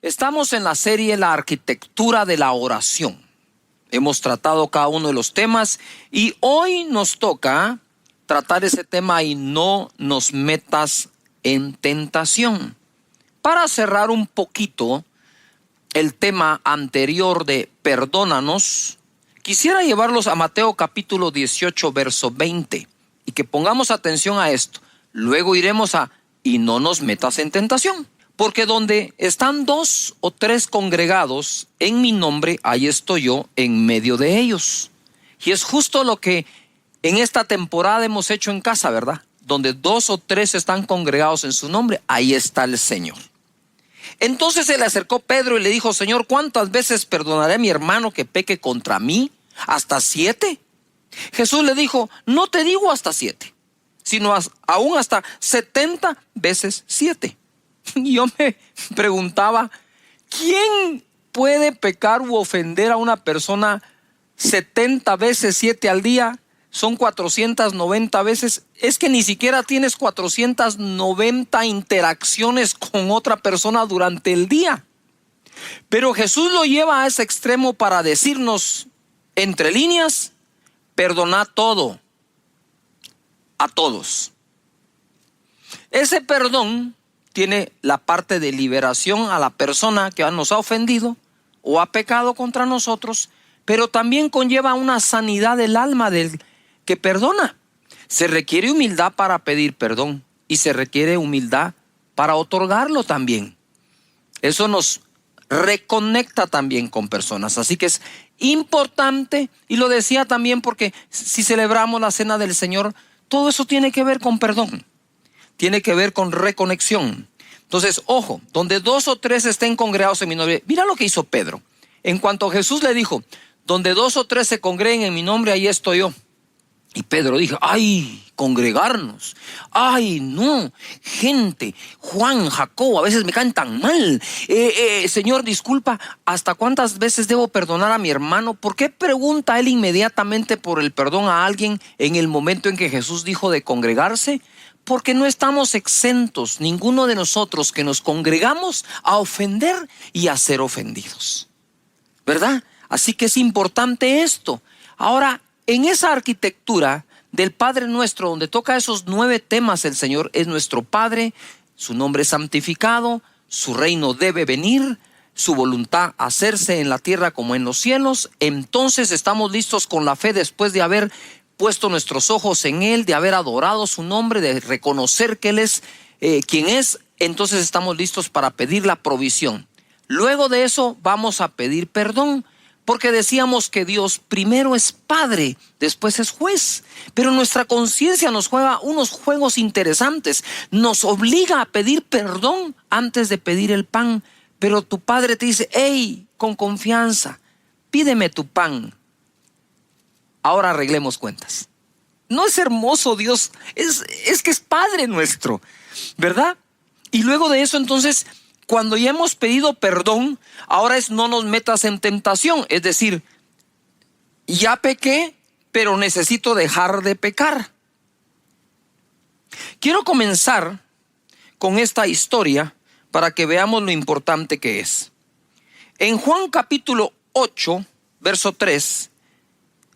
Estamos en la serie La arquitectura de la oración. Hemos tratado cada uno de los temas y hoy nos toca tratar ese tema y no nos metas en tentación. Para cerrar un poquito el tema anterior de perdónanos, quisiera llevarlos a Mateo capítulo 18, verso 20 y que pongamos atención a esto. Luego iremos a y no nos metas en tentación. Porque donde están 2 o 3 congregados en mi nombre, ahí estoy yo en medio de ellos. Y es justo lo que en esta temporada hemos hecho en casa, ¿verdad? Donde 2 o 3 están congregados en su nombre, ahí está el Señor. Entonces se le acercó Pedro y le dijo: Señor, ¿cuántas veces perdonaré a mi hermano que peque contra mí? ¿Hasta 7? Jesús le dijo: no te digo hasta 7, sino aún hasta 70 veces 7. Y yo me preguntaba, ¿quién puede pecar u ofender a una persona 70 veces 7 al día? Son 490 veces. Es que ni siquiera tienes 490 interacciones con otra persona durante el día. Pero Jesús lo lleva a ese extremo para decirnos, entre líneas, perdonad todo, a todos. Ese perdón tiene la parte de liberación a la persona que nos ha ofendido o ha pecado contra nosotros, pero también conlleva una sanidad del alma del que perdona. Se requiere humildad para pedir perdón y se requiere humildad para otorgarlo también. Eso nos reconecta también con personas. Así que es importante, y lo decía también porque si celebramos la cena del Señor, todo eso tiene que ver con perdón. Tiene que ver con reconexión. Entonces, ojo, donde 2 o 3 estén congregados en mi nombre. Mira lo que hizo Pedro. En cuanto Jesús le dijo, donde 2 o 3 se congreguen en mi nombre, ahí estoy yo. Y Pedro dijo, ay, congregarnos. Ay, no, gente, Juan, Jacobo, a veces me caen tan mal. Señor, disculpa, ¿hasta cuántas veces debo perdonar a mi hermano? ¿Por qué pregunta él inmediatamente por el perdón a alguien en el momento en que Jesús dijo de congregarse? Porque no estamos exentos, ninguno de nosotros que nos congregamos, a ofender y a ser ofendidos, ¿verdad? Así que es importante esto. Ahora, en esa arquitectura del Padre Nuestro, donde toca esos 9 temas, el Señor es nuestro Padre, su nombre es santificado, su reino debe venir, su voluntad hacerse en la tierra como en los cielos. Entonces estamos listos con la fe después de haber puesto nuestros ojos en Él, de haber adorado su nombre, de reconocer que Él es quien es. Entonces estamos listos para pedir la provisión. Luego de eso vamos a pedir perdón, porque decíamos que Dios primero es Padre, después es juez. Pero nuestra conciencia nos juega unos juegos interesantes. Nos obliga a pedir perdón antes de pedir el pan. Pero tu Padre te dice, hey, con confianza, pídeme tu pan. Ahora arreglemos cuentas. ¿No es hermoso Dios? Es que es Padre nuestro, ¿verdad? Y luego de eso, entonces, cuando ya hemos pedido perdón, ahora es no nos metas en tentación. Es decir, ya pequé, pero necesito dejar de pecar. Quiero comenzar con esta historia para que veamos lo importante que es. En Juan capítulo 8, verso 3,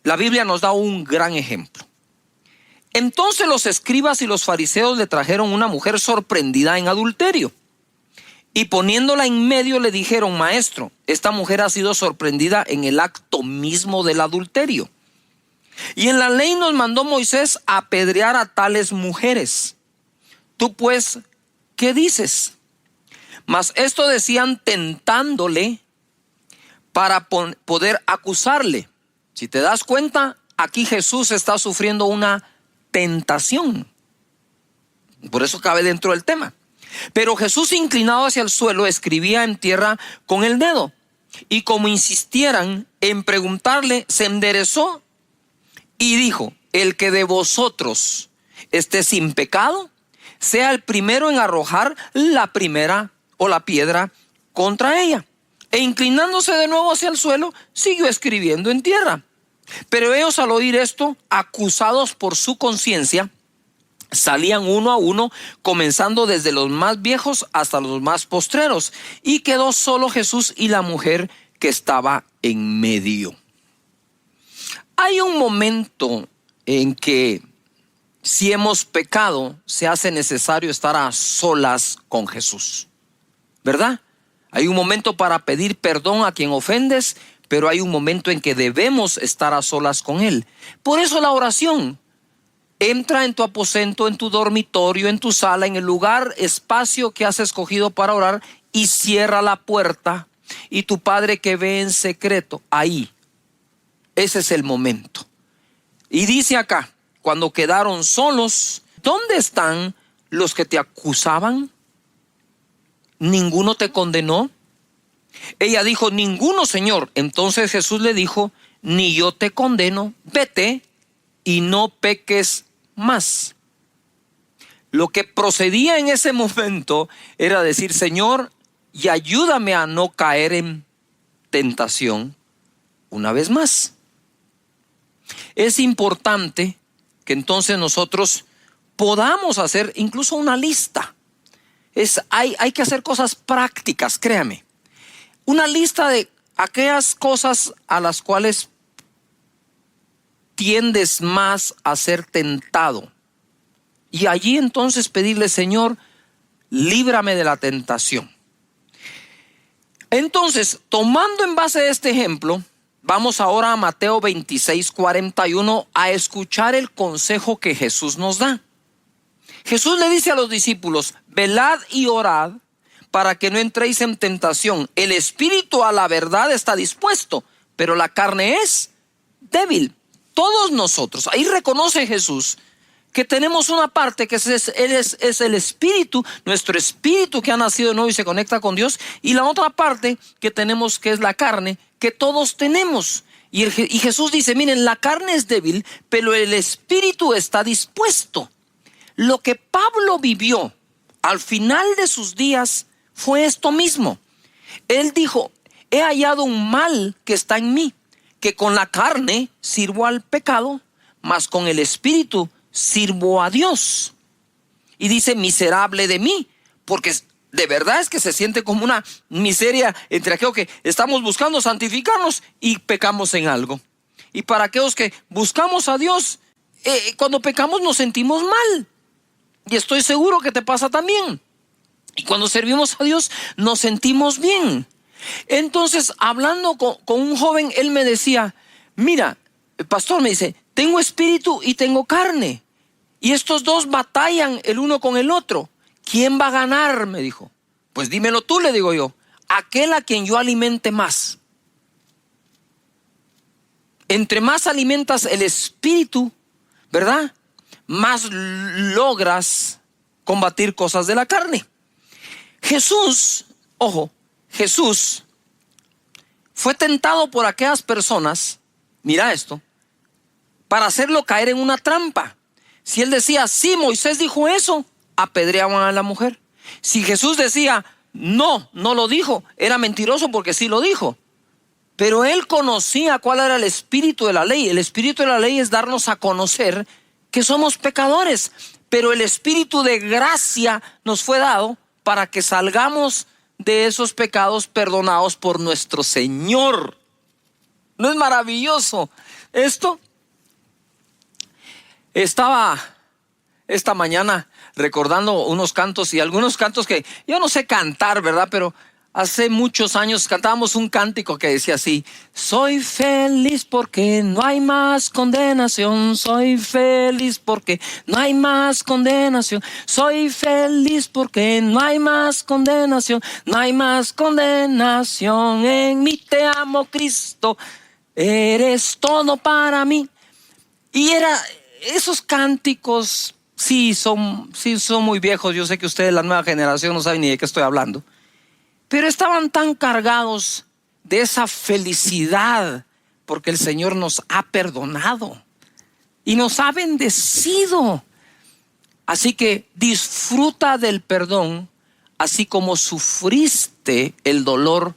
la Biblia nos da un gran ejemplo. Entonces los escribas y los fariseos le trajeron una mujer sorprendida en adulterio. Y poniéndola en medio le dijeron, maestro, esta mujer ha sido sorprendida en el acto mismo del adulterio. Y en la ley nos mandó Moisés a apedrear a tales mujeres. Tú pues, ¿qué dices? Mas esto decían tentándole para poder acusarle. Si te das cuenta, aquí Jesús está sufriendo una tentación. Por eso cabe dentro del tema. Pero Jesús, inclinado hacia el suelo, escribía en tierra con el dedo. Y como insistieran en preguntarle, se enderezó y dijo, el que de vosotros esté sin pecado, sea el primero en arrojar la primera o la piedra contra ella. E inclinándose de nuevo hacia el suelo, siguió escribiendo en tierra. Pero ellos, al oír esto, acusados por su conciencia, Salían uno a uno, comenzando desde los más viejos hasta los más postreros. Y quedó solo Jesús y la mujer que estaba en medio. Hay un momento en que si hemos pecado, se hace necesario estar a solas con Jesús, ¿verdad? Hay un momento para pedir perdón a quien ofendes, pero hay un momento en que debemos estar a solas con Él. Por eso la oración. Entra en tu aposento, en tu dormitorio, en tu sala, en el lugar, espacio que has escogido para orar, y cierra la puerta. Y tu Padre que ve en secreto, ahí, ese es el momento. Y dice acá, cuando quedaron solos, ¿dónde están los que te acusaban? ¿Ninguno te condenó? Ella dijo, ninguno, Señor. Entonces Jesús le dijo, ni yo te condeno, vete y no peques más. Lo que procedía en ese momento era decir, Señor, y ayúdame a no caer en tentación una vez más. Es importante que entonces nosotros podamos hacer incluso una lista. Hay que hacer cosas prácticas, créame. Una lista de aquellas cosas a las cuales tiendes más a ser tentado. Y allí entonces pedirle, Señor, líbrame de la tentación. Entonces, tomando en base este ejemplo, vamos ahora a Mateo 26:41 a escuchar el consejo que Jesús nos da. Jesús le dice a los discípulos, velad y orad para que no entréis en tentación. El espíritu a la verdad está dispuesto, pero la carne es débil. Todos nosotros, ahí reconoce Jesús que tenemos una parte que es el espíritu, nuestro espíritu que ha nacido de nuevo y se conecta con Dios, y la otra parte que tenemos que es la carne, que todos tenemos. Y Jesús dice, miren, la carne es débil, pero el espíritu está dispuesto. Lo que Pablo vivió al final de sus días fue esto mismo. Él dijo, he hallado un mal que está en mí, que con la carne sirvo al pecado, mas con el espíritu sirvo a Dios. Y dice, miserable de mí, porque de verdad es que se siente como una miseria entre aquellos que estamos buscando santificarnos y pecamos en algo. Y para aquellos que buscamos a Dios, cuando pecamos nos sentimos mal. Y estoy seguro que te pasa también. Y cuando servimos a Dios nos sentimos bien. Entonces, hablando con un joven, él me decía, mira, el pastor me dice, tengo espíritu y tengo carne. Y estos dos batallan el uno con el otro. ¿Quién va a ganar? Me dijo. Pues dímelo tú, le digo yo. Aquel a quien yo alimente más. Entre más alimentas el espíritu, ¿verdad? Más logras combatir cosas de la carne. Jesús, ojo, Jesús fue tentado por aquellas personas, mira esto, para hacerlo caer en una trampa. Si él decía, sí, Moisés dijo eso, apedreaban a la mujer. Si Jesús decía, no lo dijo, era mentiroso porque sí lo dijo. Pero él conocía cuál era el espíritu de la ley. El espíritu de la ley es darnos a conocer que somos pecadores, pero el espíritu de gracia nos fue dado para que salgamos de esos pecados perdonados por nuestro Señor. ¿No es maravilloso esto? Estaba esta mañana recordando unos cantos y algunos cantos que yo no sé cantar, ¿verdad? Pero hace muchos años cantábamos un cántico que decía así: soy feliz porque no hay más condenación, soy feliz porque no hay más condenación, soy feliz porque no hay más condenación, no hay más condenación en mí, te amo Cristo, eres todo para mí. Y esos cánticos sí son muy viejos. Yo sé que ustedes, la nueva generación, no saben ni de qué estoy hablando. Pero estaban tan cargados de esa felicidad porque el Señor nos ha perdonado y nos ha bendecido. Así que disfruta del perdón, así como sufriste el dolor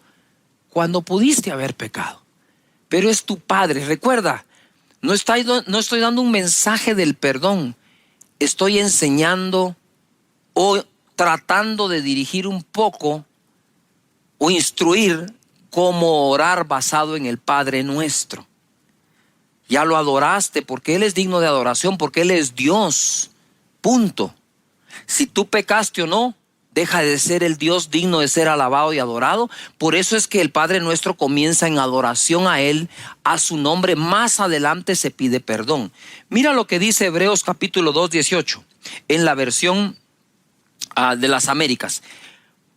cuando pudiste haber pecado. Pero es tu Padre. Recuerda, no estoy dando un mensaje del perdón. estoy enseñando o tratando de dirigir un poco o instruir cómo orar basado en el Padre Nuestro. Ya lo adoraste porque Él es digno de adoración, porque Él es Dios. Punto. Si tú pecaste o no, deja de ser el Dios digno de ser alabado y adorado. Por eso es que el Padre Nuestro comienza en adoración a Él, a su nombre. Más adelante se pide perdón. Mira lo que dice Hebreos capítulo 2, 18, en la versión de las Américas.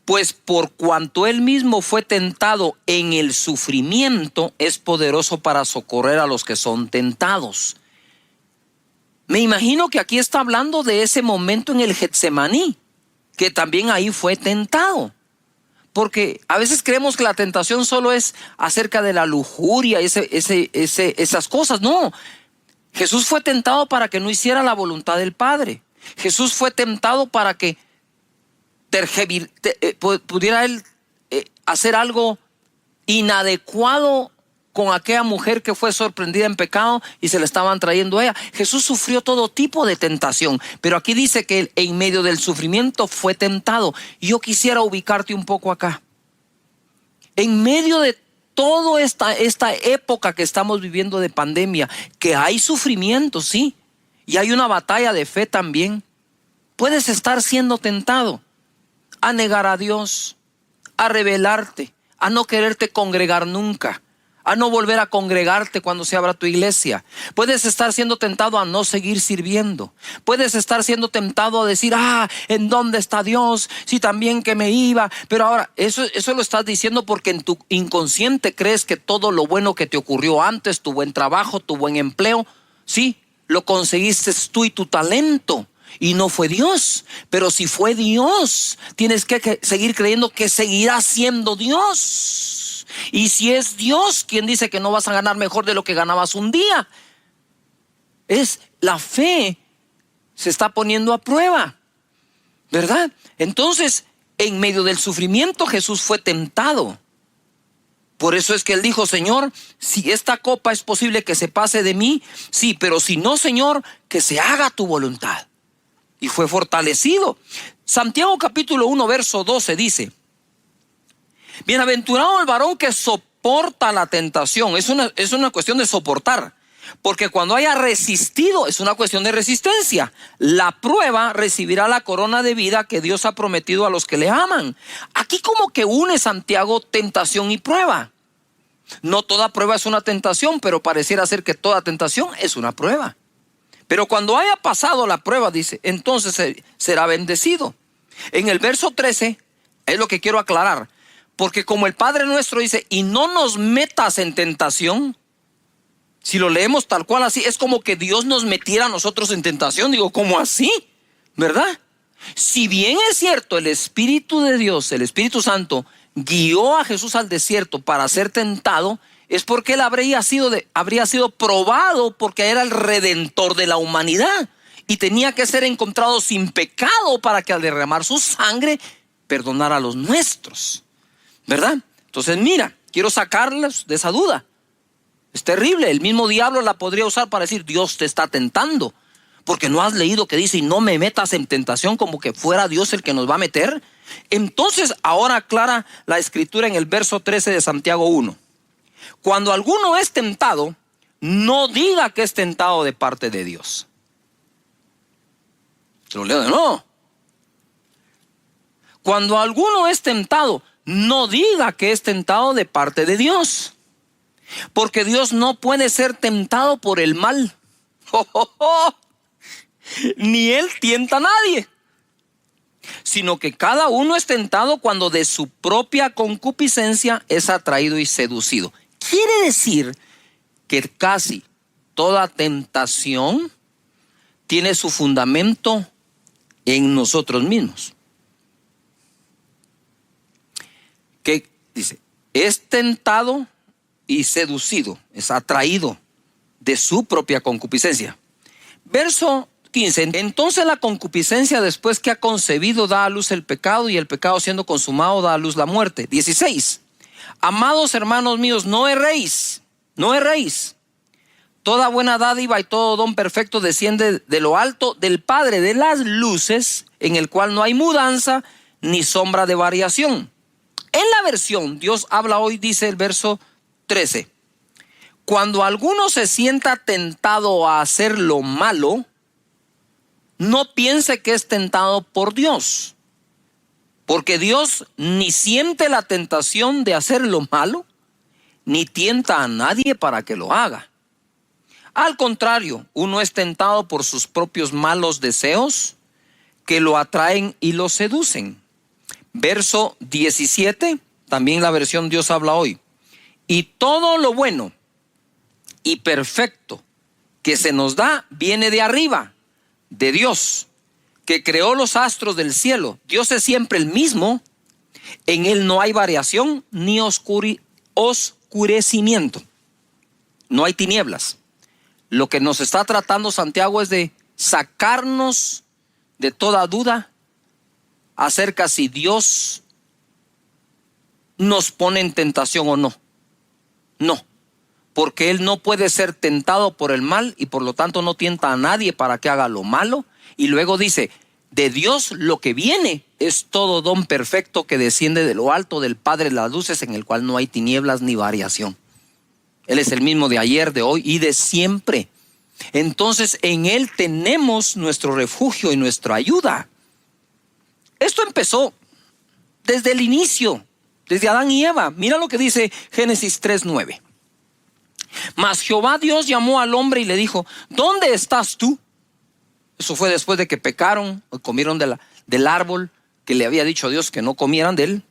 Pues por cuanto Él mismo fue tentado en el sufrimiento, es poderoso para socorrer a los que son tentados. Me imagino que aquí está hablando de ese momento en el Getsemaní, que también ahí fue tentado. Porque a veces creemos que la tentación solo es acerca de la lujuria, esas cosas. No, Jesús fue tentado para que no hiciera la voluntad del Padre. Jesús fue tentado para que pudiera Él hacer algo inadecuado con aquella mujer que fue sorprendida en pecado y se le estaban trayendo a ella. Jesús sufrió todo tipo de tentación, pero aquí dice que Él en medio del sufrimiento fue tentado. Y yo quisiera ubicarte un poco acá. En medio de toda esta época que estamos viviendo de pandemia, que hay sufrimiento, sí, y hay una batalla de fe también, puedes estar siendo tentado a negar a Dios, a rebelarte, a no quererte congregar nunca, a no volver a congregarte cuando se abra tu iglesia. Puedes estar siendo tentado a no seguir sirviendo. Puedes estar siendo tentado a decir, ¿en dónde está Dios? Si también que me iba. Pero ahora, eso lo estás diciendo porque en tu inconsciente crees que todo lo bueno que te ocurrió antes, tu buen trabajo, tu buen empleo, sí, lo conseguiste tú y tu talento. Y no fue Dios. Pero si fue Dios, tienes que seguir creyendo que seguirá siendo Dios. Y si es Dios, ¿quién dice que no vas a ganar mejor de lo que ganabas un día? Es la fe se está poniendo a prueba, ¿verdad? Entonces, en medio del sufrimiento, Jesús fue tentado. Por eso es que Él dijo, Señor, si esta copa es posible que se pase de mí, sí, pero si no, Señor, que se haga tu voluntad. Y fue fortalecido. Santiago capítulo 1 verso 12 dice, bienaventurado el varón que soporta la tentación. Es una cuestión de soportar, porque cuando haya resistido es una cuestión de resistencia. La prueba recibirá la corona de vida que Dios ha prometido a los que le aman. Aquí como que une Santiago tentación y prueba. No toda prueba es una tentación, pero pareciera ser que toda tentación es una prueba. Pero cuando haya pasado la prueba, dice, entonces será bendecido. En el verso 13 es lo que quiero aclarar. Porque como el Padre Nuestro dice, y no nos metas en tentación. Si lo leemos tal cual así, es como que Dios nos metiera a nosotros en tentación. Digo, ¿cómo así? ¿Verdad? Si bien es cierto, el Espíritu de Dios, el Espíritu Santo, guió a Jesús al desierto para ser tentado, es porque Él habría sido probado, porque era el Redentor de la humanidad. Y tenía que ser encontrado sin pecado para que al derramar su sangre perdonara a los nuestros, ¿verdad? Entonces mira, quiero sacarles de esa duda. Es terrible, el mismo diablo la podría usar para decir, Dios te está tentando. Porque no has leído que dice, y no me metas en tentación, como que fuera Dios el que nos va a meter. Entonces ahora aclara la escritura en el verso 13 de Santiago 1. Cuando alguno es tentado, no diga que es tentado de parte de Dios. Se lo leo de nuevo. Cuando alguno es tentado, no diga que es tentado de parte de Dios. Porque Dios no puede ser tentado por el mal. Ni Él tienta a nadie. Sino que cada uno es tentado cuando de su propia concupiscencia es atraído y seducido. Quiere decir que casi toda tentación tiene su fundamento en nosotros mismos. Que dice, es tentado y seducido, es atraído de su propia concupiscencia. Verso 15. Entonces la concupiscencia, después que ha concebido, da a luz el pecado, y el pecado siendo consumado da a luz la muerte. 16. Amados hermanos míos, no erréis. Toda buena dádiva y todo don perfecto desciende de lo alto del Padre de las luces, en el cual no hay mudanza ni sombra de variación. En la versión Dios habla hoy, dice el verso 13. Cuando alguno se sienta tentado a hacer lo malo, no piense que es tentado por Dios, porque Dios ni siente la tentación de hacer lo malo, ni tienta a nadie para que lo haga. Al contrario, uno es tentado por sus propios malos deseos que lo atraen y lo seducen. Verso 17, también la versión Dios habla hoy. Y todo lo bueno y perfecto que se nos da viene de arriba, de Dios, que creó los astros del cielo. Dios es siempre el mismo. En Él no hay variación ni oscurecimiento. No hay tinieblas. Lo que nos está tratando Santiago es de sacarnos de toda duda acerca si Dios nos pone en tentación o no. No, porque Él no puede ser tentado por el mal y por lo tanto no tienta a nadie para que haga lo malo. Y luego dice, de Dios lo que viene es todo don perfecto que desciende de lo alto del Padre de las luces, en el cual no hay tinieblas ni variación. Él es el mismo de ayer, de hoy y de siempre. Entonces en Él tenemos nuestro refugio y nuestra ayuda. Esto empezó desde el inicio, desde Adán y Eva. Mira lo que dice Génesis 3:9. Mas Jehová Dios llamó al hombre y le dijo, ¿dónde estás tú? Eso fue después de que pecaron, comieron del árbol que le había dicho Dios que no comieran de él.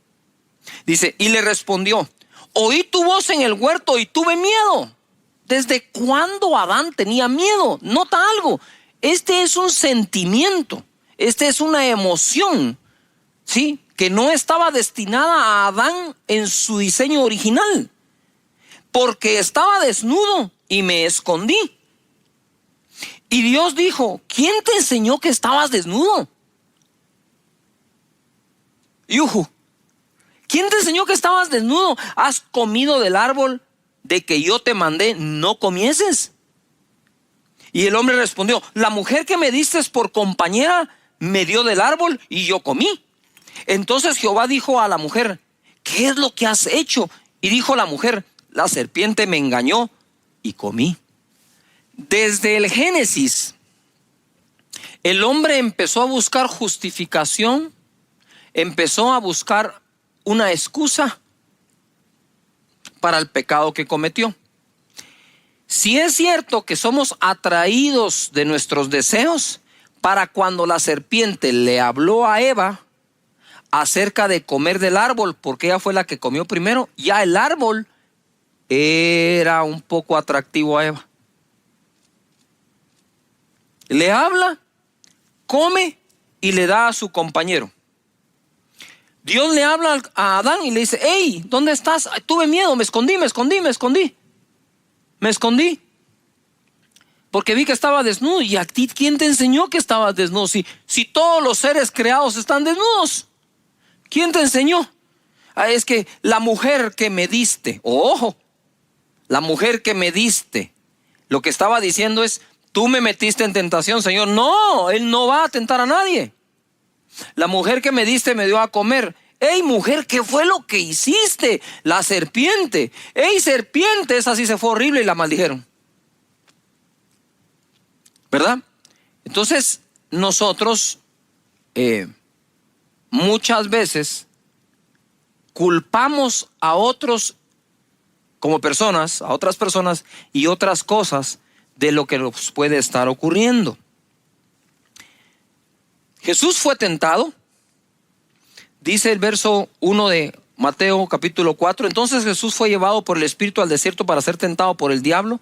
Dice, y le respondió, oí tu voz en el huerto y tuve miedo. ¿Desde cuándo Adán tenía miedo? Nota algo, este es un sentimiento, este es una emoción, ¿sí? Que no estaba destinada a Adán en su diseño original. Porque estaba desnudo y me escondí. Y Dios dijo, ¿quién te enseñó que estabas desnudo? Yuhu. ¿Quién te enseñó que estabas desnudo? ¿Has comido del árbol de que yo te mandé no comieses? Y el hombre respondió, la mujer que me diste por compañera me dio del árbol y yo comí. Entonces Jehová dijo a la mujer, ¿qué es lo que has hecho? Y dijo la mujer, la serpiente me engañó y comí. Desde el Génesis, el hombre empezó a buscar justificación, empezó a buscar una excusa para el pecado que cometió. Si es cierto que somos atraídos de nuestros deseos, para cuando la serpiente le habló a Eva acerca de comer del árbol, porque ella fue la que comió primero, ya el árbol era un poco atractivo a Eva. Le habla, come y le da a su compañero. Dios le habla a Adán y le dice, hey, ¿dónde estás? Ay, tuve miedo, me escondí. Porque vi que estaba desnudo. ¿Y a ti quién te enseñó que estabas desnudo? Si todos los seres creados están desnudos, ¿quién te enseñó? Es que la mujer que me diste, ojo, la mujer que me diste, lo que estaba diciendo es, tú me metiste en tentación, Señor. No, Él no va a tentar a nadie. La mujer que me diste me dio a comer. Ey, mujer, ¿qué fue lo que hiciste? La serpiente. Ey, serpiente, esa sí se fue horrible y la maldijeron. ¿Verdad? Entonces, nosotros muchas veces culpamos a otros como personas, a otras personas y otras cosas de lo que nos puede estar ocurriendo. Jesús fue tentado, dice el verso 1 de Mateo capítulo 4. Entonces Jesús fue llevado por el Espíritu al desierto para ser tentado por el diablo.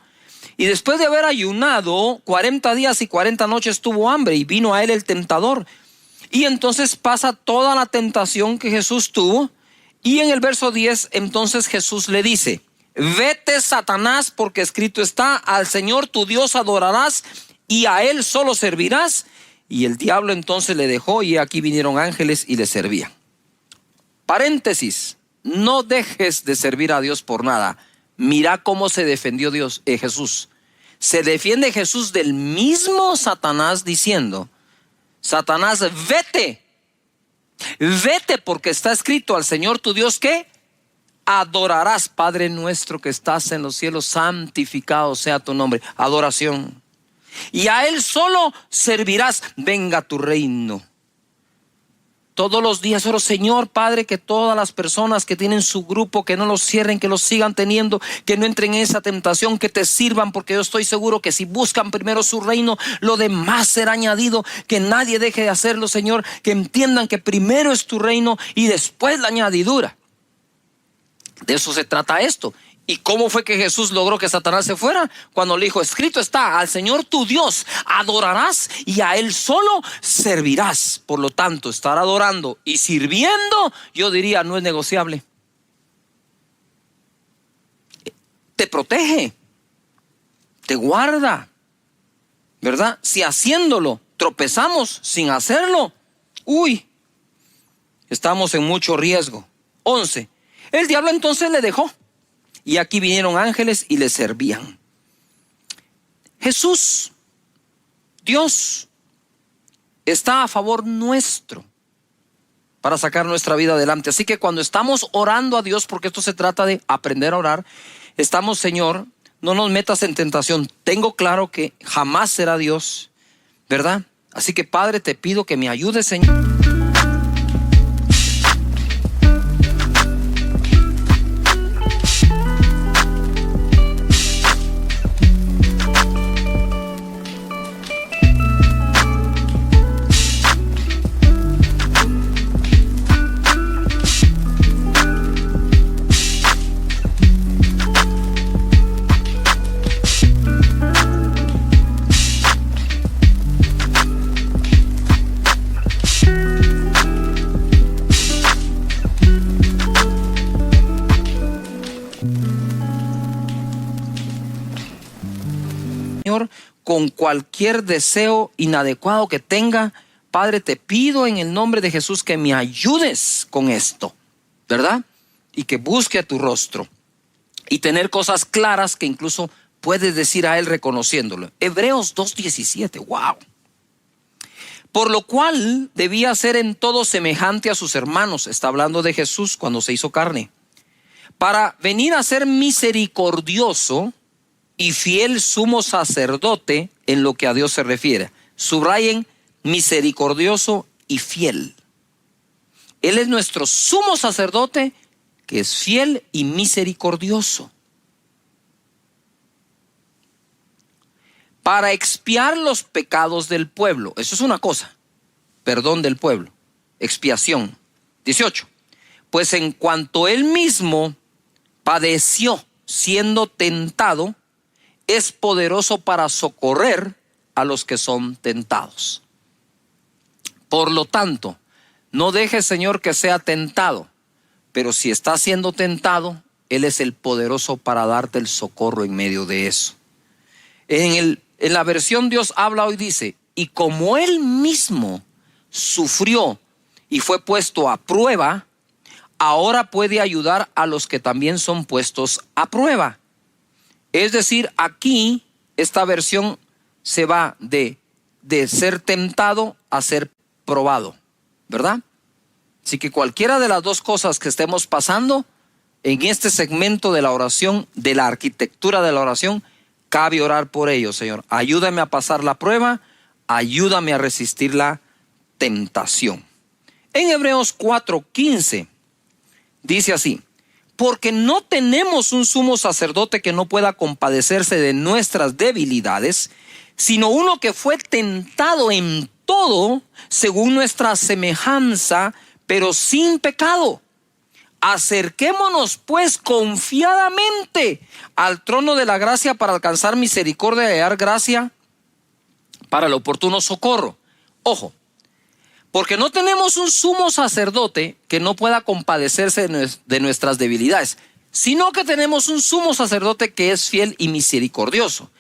Y después de haber ayunado 40 días y 40 noches tuvo hambre y vino a él el tentador. Y entonces pasa toda la tentación que Jesús tuvo. Y en el verso 10 entonces Jesús le dice, vete, Satanás, porque escrito está, al Señor tu Dios adorarás y a Él solo servirás. Y el diablo entonces le dejó y aquí vinieron ángeles y le servían. Paréntesis, no dejes de servir a Dios por nada. Mira cómo se defendió Jesús. se defiende Jesús del mismo Satanás diciendo: Satanás, vete, vete, porque está escrito: al Señor tu Dios, ¿qué? Adorarás. Padre nuestro que estás en los cielos, santificado sea tu nombre. Adoración. Y a Él solo servirás. Venga tu reino. Todos los días oro: Señor Padre, que todas las personas que tienen su grupo, que no los cierren, que los sigan teniendo, que no entren en esa tentación, que te sirvan, porque yo estoy seguro que si buscan primero su reino, lo demás será añadido. Que nadie deje de hacerlo, Señor, que entiendan que primero es tu reino y después la añadidura. De eso se trata esto. ¿Y cómo fue que Jesús logró que Satanás se fuera? Cuando le dijo: escrito está: al Señor tu Dios adorarás y a Él solo servirás. Por lo tanto, estar adorando y sirviendo, yo diría, no es negociable. Te protege, te guarda, ¿verdad? Si haciéndolo tropezamos sin hacerlo, estamos en mucho riesgo. 11. El diablo entonces le dejó, y aquí vinieron ángeles y le servían. Jesús, Dios, está a favor nuestro para sacar nuestra vida adelante. Así que cuando estamos orando a Dios, porque esto se trata de aprender a orar, estamos: Señor, no nos metas en tentación. Tengo claro que jamás será Dios, ¿verdad? Así que, Padre, te pido que me ayudes, Señor. Señor, con cualquier deseo inadecuado que tenga, Padre, te pido en el nombre de Jesús que me ayudes con esto, ¿verdad? Y que busque a tu rostro y tener cosas claras que incluso puedes decir a Él reconociéndolo. Hebreos 2:17, wow. Por lo cual debía ser en todo semejante a sus hermanos. Está hablando de Jesús cuando se hizo carne, para venir a ser misericordioso y fiel sumo sacerdote en lo que a Dios se refiere. Subrayen: misericordioso y fiel. Él es nuestro sumo sacerdote, que es fiel y misericordioso, para expiar los pecados del pueblo. Eso es una cosa: perdón del pueblo, expiación. 18. Pues en cuanto Él mismo padeció siendo tentado, es poderoso para socorrer a los que son tentados. Por lo tanto, no dejes, Señor, que sea tentado, pero si está siendo tentado, Él es el poderoso para darte el socorro en medio de eso. En la versión Dios habla hoy, dice: y como Él mismo sufrió y fue puesto a prueba, ahora puede ayudar a los que también son puestos a prueba. Es decir, aquí esta versión se va de ser tentado a ser probado, ¿verdad? Así que cualquiera de las dos cosas que estemos pasando en este segmento de la oración, de la arquitectura de la oración, cabe orar por ello. Señor, ayúdame a pasar la prueba, ayúdame a resistir la tentación. En Hebreos 4:15 dice así: porque no tenemos un sumo sacerdote que no pueda compadecerse de nuestras debilidades, sino uno que fue tentado en todo según nuestra semejanza, pero sin pecado. Acerquémonos pues confiadamente al trono de la gracia para alcanzar misericordia y hallar gracia para el oportuno socorro. Ojo, porque no tenemos un sumo sacerdote que no pueda compadecerse de nuestras debilidades, sino que tenemos un sumo sacerdote que es fiel y misericordioso.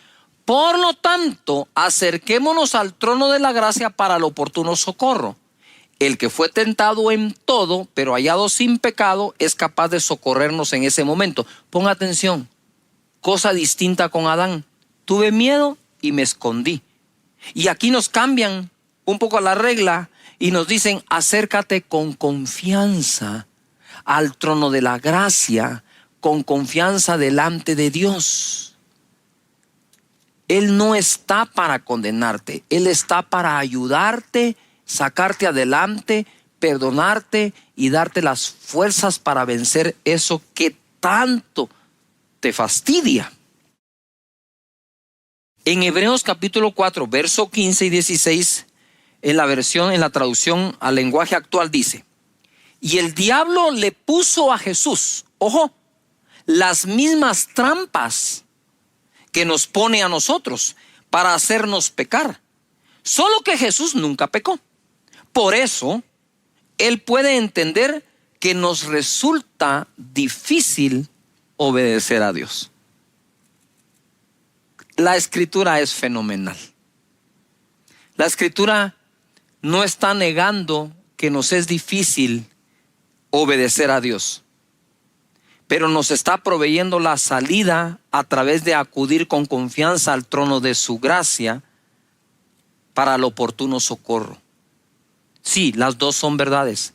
Por lo tanto, acerquémonos al trono de la gracia para el oportuno socorro. El que fue tentado en todo, pero hallado sin pecado, es capaz de socorrernos en ese momento. Ponga atención, cosa distinta con Adán. tuve miedo y me escondí. Y aquí nos cambian un poco la regla y nos dicen: acércate con confianza al trono de la gracia, con confianza delante de Dios. Él no está para condenarte, Él está para ayudarte, sacarte adelante, perdonarte y darte las fuerzas para vencer eso que tanto te fastidia. En Hebreos capítulo 4, verso 15 y 16, en la traducción al lenguaje actual dice: y el diablo le puso a Jesús, ojo, las mismas trampas que nos pone a nosotros para hacernos pecar. Solo que Jesús nunca pecó. Por eso, Él puede entender que nos resulta difícil obedecer a Dios. La Escritura es fenomenal. La Escritura no está negando que nos es difícil obedecer a Dios, pero nos está proveyendo la salida a través de acudir con confianza al trono de su gracia para el oportuno socorro. Sí, las dos son verdades.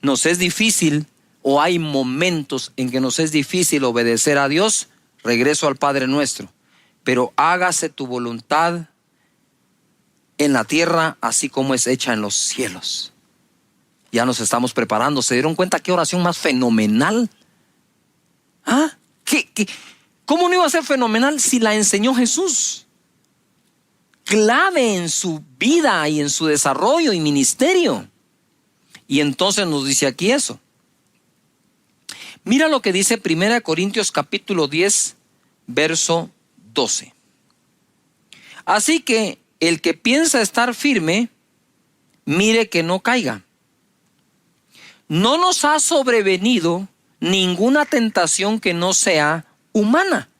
Nos es difícil, o hay momentos en que nos es difícil obedecer a Dios. Regreso al Padre Nuestro: pero hágase tu voluntad en la tierra así como es hecha en los cielos. Ya nos estamos preparando. ¿Se dieron cuenta qué oración más fenomenal? ¿Ah? ¿Cómo no iba a ser fenomenal si la enseñó Jesús? Clave en su vida y en su desarrollo y ministerio. Y entonces nos dice aquí eso. Mira lo que dice 1 Corintios capítulo 10, verso 12. Así que el que piensa estar firme, mire que no caiga. No nos ha sobrevenido ninguna tentación que no sea humana,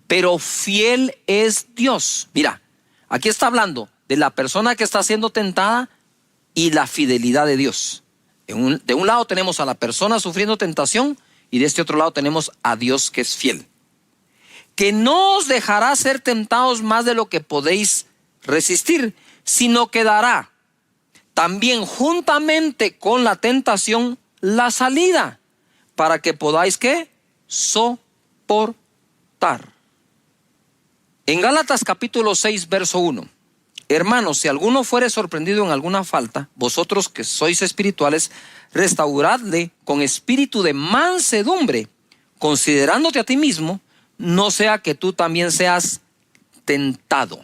pero fiel es Dios. Mira, aquí está hablando de la persona que está siendo tentada y la fidelidad de Dios. De un lado tenemos a la persona sufriendo tentación y de este otro lado tenemos a Dios que es fiel. Que no os dejará ser tentados más de lo que podéis resistir, sino que dará también juntamente con la tentación la salida, para que podáis ¿qué? Soportar. En Gálatas capítulo 6, verso 1. Hermanos, si alguno fuere sorprendido en alguna falta, vosotros que sois espirituales, restauradle con espíritu de mansedumbre, considerándote a ti mismo, no sea que tú también seas tentado.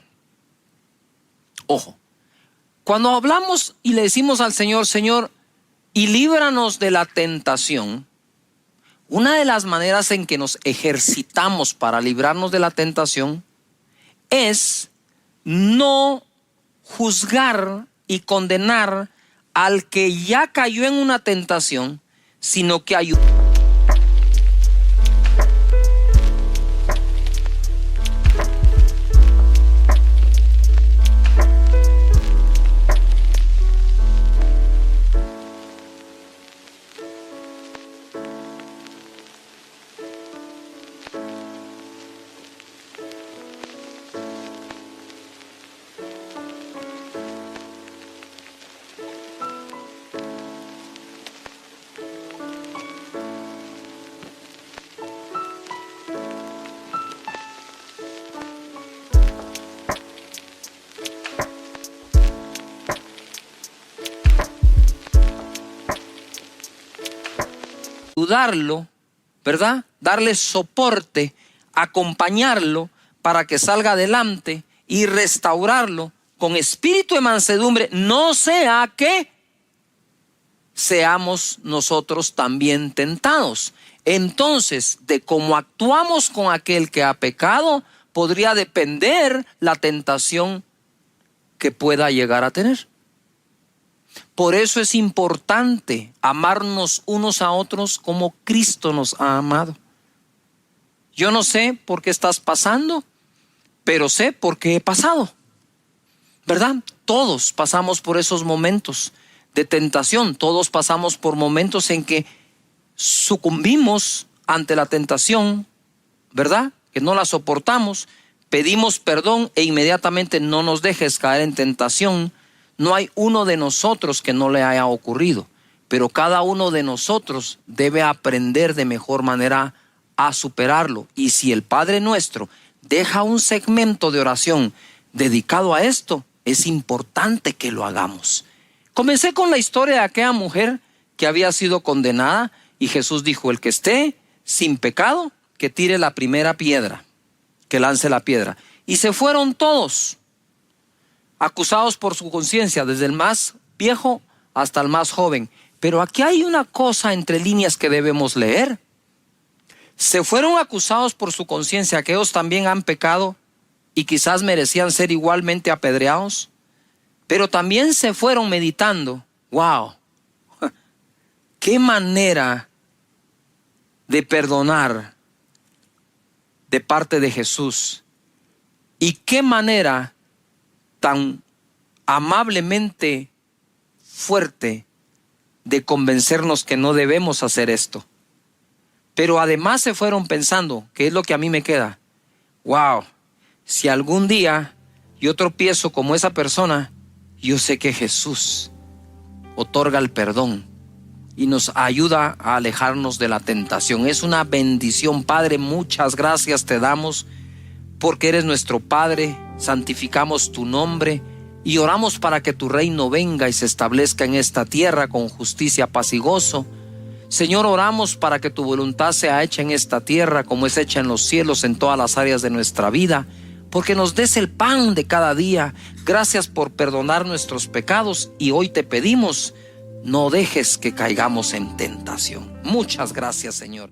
Ojo, cuando hablamos y le decimos al Señor: Señor, y líbranos de la tentación, una de las maneras en que nos ejercitamos para librarnos de la tentación es no juzgar y condenar al que ya cayó en una tentación, sino que ayudar. Ayudarlo, ¿verdad? Darle soporte, acompañarlo para que salga adelante y restaurarlo con espíritu de mansedumbre, no sea que seamos nosotros también tentados. Entonces, de cómo actuamos con aquel que ha pecado, podría depender la tentación que pueda llegar a tener. Por eso es importante amarnos unos a otros como Cristo nos ha amado. Yo no sé por qué estás pasando, pero sé por qué he pasado, ¿verdad? Todos pasamos por esos momentos de tentación. Todos pasamos por momentos en que sucumbimos ante la tentación, ¿verdad? Que no la soportamos, pedimos perdón e inmediatamente no nos dejes caer en tentación. No hay uno de nosotros que no le haya ocurrido, pero cada uno de nosotros debe aprender de mejor manera a superarlo. Y si el Padre Nuestro deja un segmento de oración dedicado a esto, es importante que lo hagamos. Comencé con la historia de aquella mujer que había sido condenada y Jesús dijo: el que esté sin pecado, que tire la primera piedra, que lance la piedra. Y se fueron todos acusados por su conciencia, desde el más viejo hasta el más joven. Pero aquí hay una cosa entre líneas que debemos leer. Se fueron acusados por su conciencia, aquellos también han pecado y quizás merecían ser igualmente apedreados, pero también se fueron meditando: wow, qué manera de perdonar de parte de Jesús, y qué manera tan amablemente fuerte de convencernos que no debemos hacer esto. Pero además se fueron pensando: ¿qué es lo que a mí me queda? Wow, si algún día yo tropiezo como esa persona, yo sé que Jesús otorga el perdón y nos ayuda a alejarnos de la tentación. Es una bendición. Padre, muchas gracias te damos porque eres nuestro Padre. Santificamos tu nombre y oramos para que tu reino venga y se establezca en esta tierra con justicia, paz y gozo. Señor, oramos para que tu voluntad sea hecha en esta tierra como es hecha en los cielos, en todas las áreas de nuestra vida, porque nos des el pan de cada día. Gracias por perdonar nuestros pecados y hoy te pedimos: no dejes que caigamos en tentación. Muchas gracias, Señor.